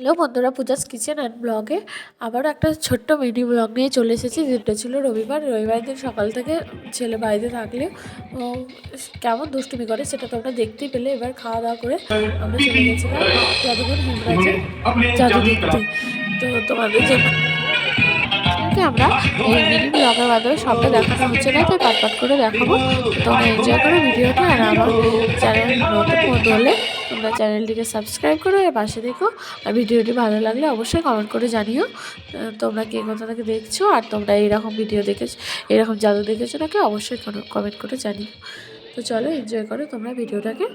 Hello বন্ধুরা, Puja's kitchen and ব্লগে আবারও একটা ছোট্ট মিনি ব্লগ নিয়ে চলে এসেছি। যেটা ছিল রবিবার দিন সকাল থেকে ছেলে বাড়িতে থাকলে ও কেমন দুষ্টুমি করে সেটা তোমরা দেখতেই পেলে। এবার খাওয়া দাওয়া করে আমরা চলে গেছিলাম জাদুঘর হেমরাজের জাদু দেখতে। তো তোমাদের জন্য আমরা এই মিনি ব্লগের মাধ্যমে সবটা দেখানো হচ্ছে না, তাই পাট করে দেখাবো। তোমরা এনজয় করো ভিডিওটা। আর আমার চ্যানেল নতুন বন্ধু হলে তোমরা চ্যানেলটিকে সাবস্ক্রাইব করো, এর পাশে দেখো। আর ভিডিওটি ভালো লাগলে অবশ্যই কমেন্ট করে জানিও তোমরা কে কোথা থেকে দেখছো, আর তোমরা এইরকম ভিডিও দেখেছো, এরকম জাদু দেখেছো নাকি অবশ্যই কমেন্ট করে জানিও। তো চলো এনজয় করো তোমরা ভিডিওটাকে।